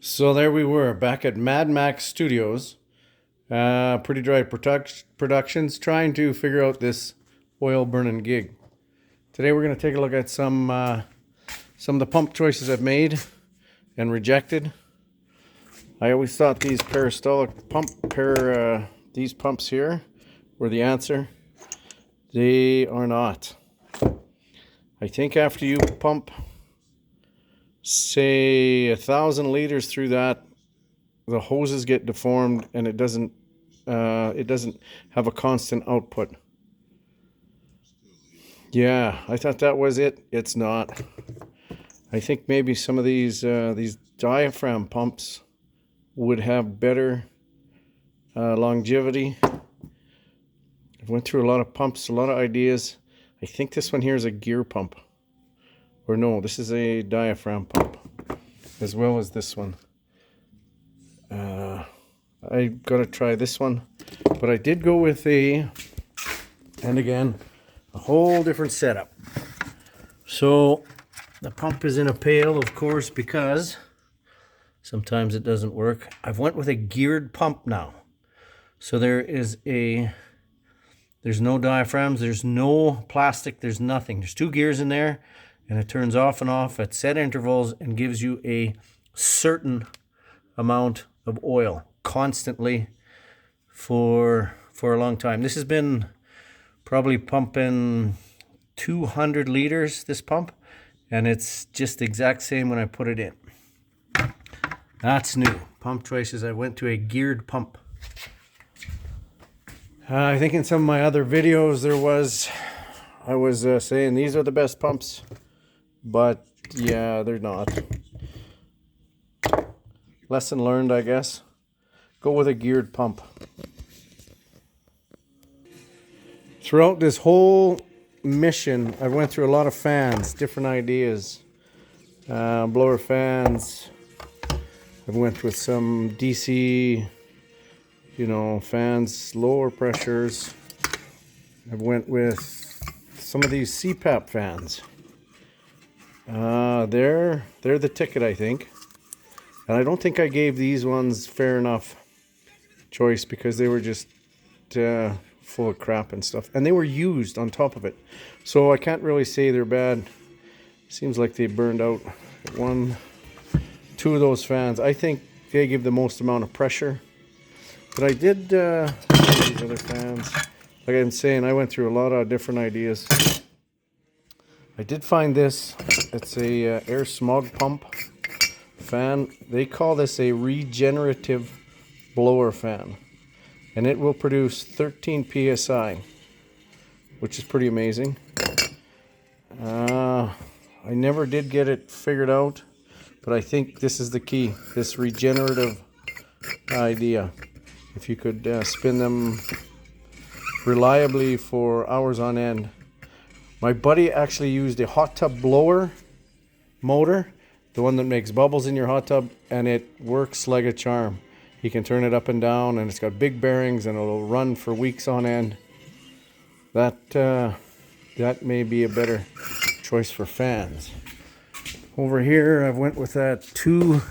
So there we were, back at Maxx Studios, Pretty Dry Productions, trying to figure out this oil burning gig. Today we're going to take a look at some of the pump choices I've made and rejected. I always thought these these pumps here were the answer. They are not. I think after you pump, say, 1,000 liters through that, the hoses get deformed and it doesn't have a constant output. Yeah, I thought that was it. It's not. I think maybe some of these diaphragm pumps would have better longevity. I went through a lot of pumps, a lot of ideas. I think this one here is a gear pump. Or no, this is a diaphragm pump, as well as this one. I gotta try this one, but I did go with and again, a whole different setup. So the pump is in a pail, of course, because sometimes it doesn't work. I've went with a geared pump now. So there's no diaphragms, there's no plastic, there's nothing. There's two gears in there, and it turns off and off at set intervals and gives you a certain amount of oil constantly for a long time. This has been probably pumping 200 liters, this pump, and it's just the exact same when I put it in. That's new. Pump choices. I went to a geared pump. I think in some of my other videos I was saying these are the best pumps, but yeah, they're not. Lesson learned, I guess. Go with a geared pump. Throughout this whole mission, I went through a lot of fans, different ideas. Blower fans. I went with some DC, fans, lower pressures. I went with some of these CPAP fans. They're the ticket, I think. And I don't think I gave these ones fair enough choice because they were just full of crap and stuff. And they were used on top of it. So I can't really say they're bad. Seems like they burned out two of those fans. I think they give the most amount of pressure. But I did these other fans. Like I'm saying, I went through a lot of different ideas. I did find this. It's a air smog pump fan. They call this a regenerative blower fan, and it will produce 13 psi, which is pretty amazing. I never did get it figured out, but I think this is the key, this regenerative idea. If you could spin them reliably for hours on end. My buddy actually used a hot tub blower motor, the one that makes bubbles in your hot tub, and it works like a charm. He can turn it up and down, and it's got big bearings, and it'll run for weeks on end. That may be a better choice for fans. Over here, I went with that 2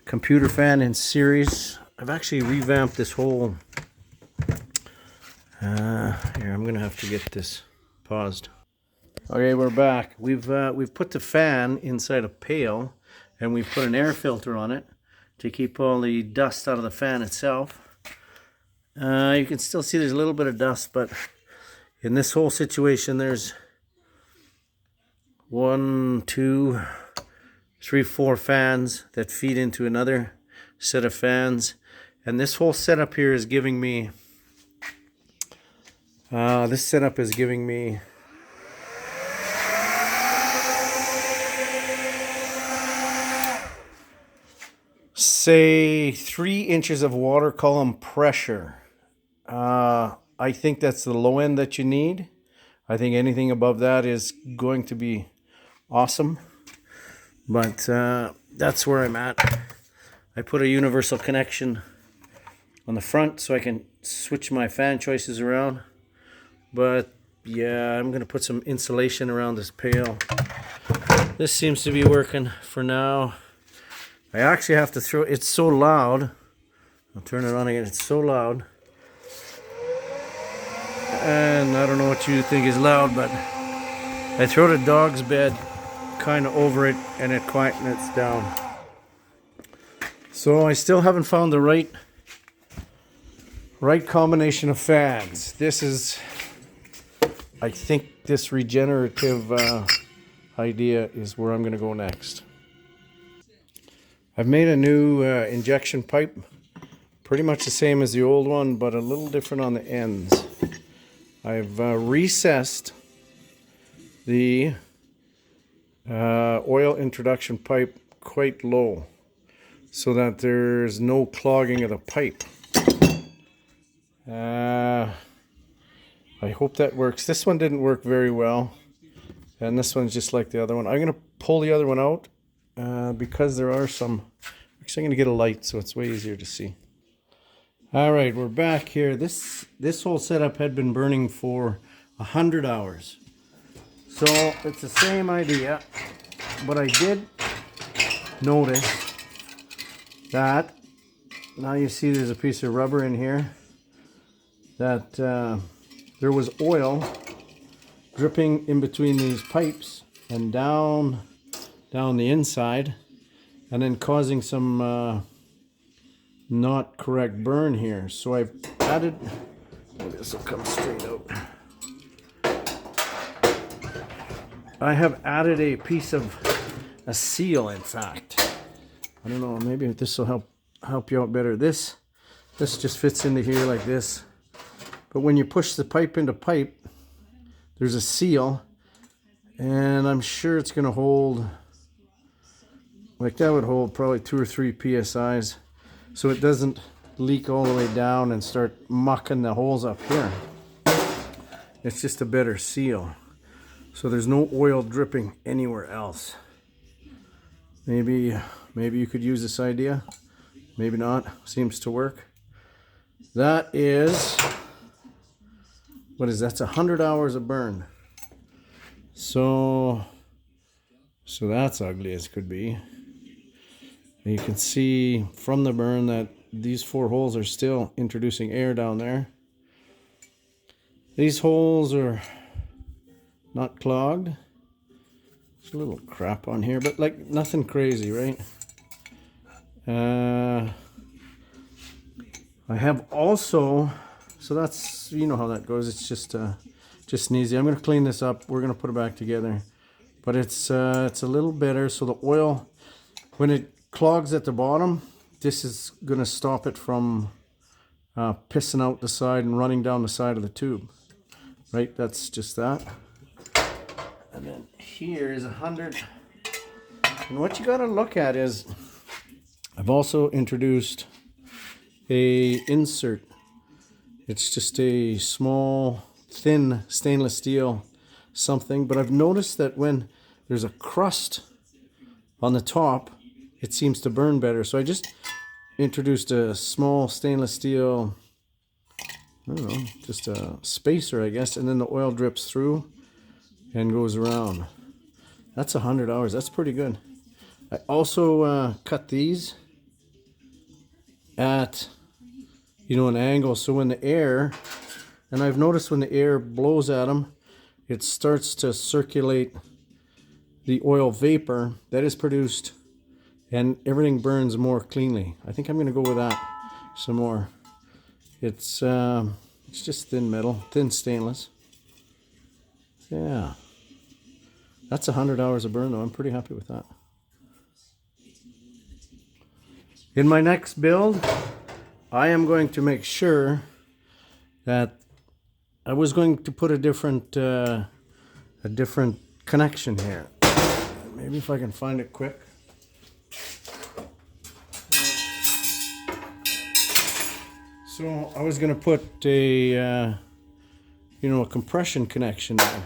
computer fan in series. I've actually revamped this whole. Here, I'm gonna have to get this paused. Okay, we're back. We've put the fan inside a pail, and we've put an air filter on it to keep all the dust out of the fan itself. You can still see there's a little bit of dust, but in this whole situation, there's 1, 2, 3, 4 fans that feed into another set of fans, and this whole setup here is giving me. Say 3 inches of water column pressure. I think that's the low end that you need. I think anything above that is going to be awesome. But that's where I'm at. I put a universal connection on the front so I can switch my fan choices around. But yeah, I'm going to put some insulation around this pail. This seems to be working for now. I actually have to throw, it's so loud. I'll turn it on again, it's so loud. And I don't know what you think is loud, but I throw the dog's bed kind of over it and it quietens down. So I still haven't found the right combination of fans. This is, I think this regenerative idea is where I'm going to go next. I've made a new injection pipe, pretty much the same as the old one, but a little different on the ends. I've recessed the oil introduction pipe quite low so that there's no clogging of the pipe. I hope that works. This one didn't work very well, and this one's just like the other one. I'm going to pull the other one out because there are some. Actually, I'm going to get a light so it's way easier to see. All right, we're back here. This whole setup had been burning for 100 hours. So it's the same idea, but I did notice that, now you see there's a piece of rubber in here, that there was oil dripping in between these pipes and down the inside, and then causing some not correct burn here. So I've added, this will come straight out. I have added a piece of a seal, in fact. I don't know, maybe this will help you out better. This just fits into here like this. But when you push the pipe into pipe, there's a seal, and I'm sure it's going to hold, like that would hold probably 2 or 3 PSIs, so it doesn't leak all the way down and start mucking the holes up here. It's just a better seal, so there's no oil dripping anywhere else. Maybe you could use this idea, maybe not. Seems to work. That is, what is that? That's 100 hours of burn. So that's ugly as could be. And you can see from the burn that these 4 holes are still introducing air down there. These holes are not clogged. There's a little crap on here, but like nothing crazy, right? I have also, so that's, you know how that goes. It's just sneezy. I'm going to clean this up. We're going to put it back together. But it's a little better. So the oil, when it clogs at the bottom, this is going to stop it from pissing out the side and running down the side of the tube. Right? That's just that. And then here is 100. And what you got to look at is, I've also introduced a insert. It's just a small, thin stainless steel something. But I've noticed that when there's a crust on the top, it seems to burn better. So I just introduced a small stainless steel, I don't know, just a spacer, I guess. And then the oil drips through and goes around. That's 100 hours. That's pretty good. I also cut these at, an angle, so when the air, and I've noticed when the air blows at them, it starts to circulate the oil vapor that is produced, and everything burns more cleanly. I think I'm going to go with that some more. It's just thin metal, thin stainless. Yeah, that's 100 hours of burn though. I'm pretty happy with that. In my next build, I am going to make sure that I was going to put a different connection here. Maybe if I can find it quick. So I was going to put a a compression connection there.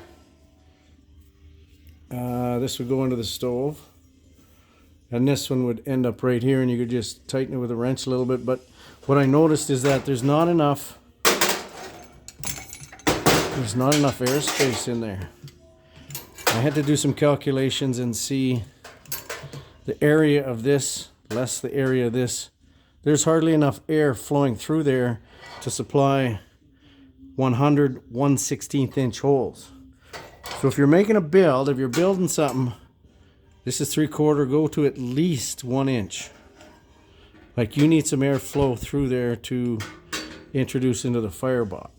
This would go into the stove, and this one would end up right here, and you could just tighten it with a wrench a little bit. But what I noticed is that there's not enough airspace in there. I had to do some calculations and see the area of this less the area of this. There's hardly enough air flowing through there to supply 100 1/16 inch holes. So if you're making a build, if you're building something, this is 3/4, go to at least 1 inch. Like, you need some air flow through there to introduce into the firebox.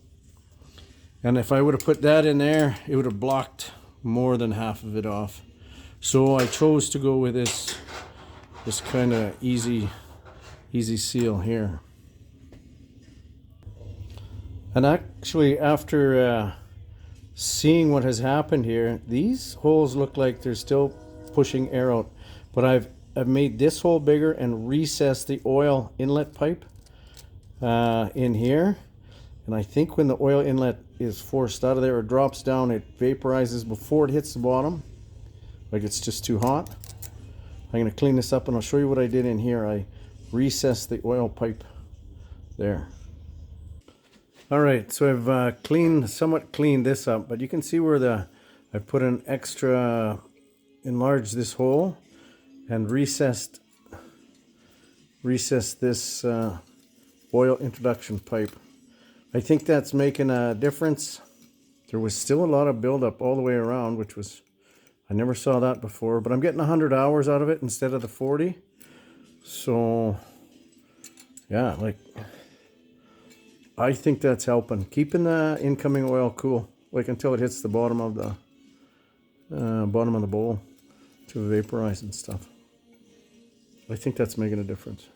And if I would have put that in there, it would have blocked more than half of it off. So I chose to go with this kind of easy seal here. And actually, after seeing what has happened here, these holes look like they're still pushing air out. But I've made this hole bigger and recessed the oil inlet pipe in here. And I think when the oil inlet is forced out of there or drops down, it vaporizes before it hits the bottom. Like, it's just too hot. I'm going to clean this up and I'll show you what I did in here. I recessed the oil pipe there. All right, so I've somewhat cleaned this up, but you can see where I've put an extra, enlarged this hole and recessed this oil introduction pipe. I think that's making a difference. There was still a lot of buildup all the way around, which was, I never saw that before, but I'm getting 100 hours out of it instead of the 40. So yeah, like, I think that's helping, keeping the incoming oil cool, like until it hits the bottom of the bowl to vaporize and stuff. I think that's making a difference.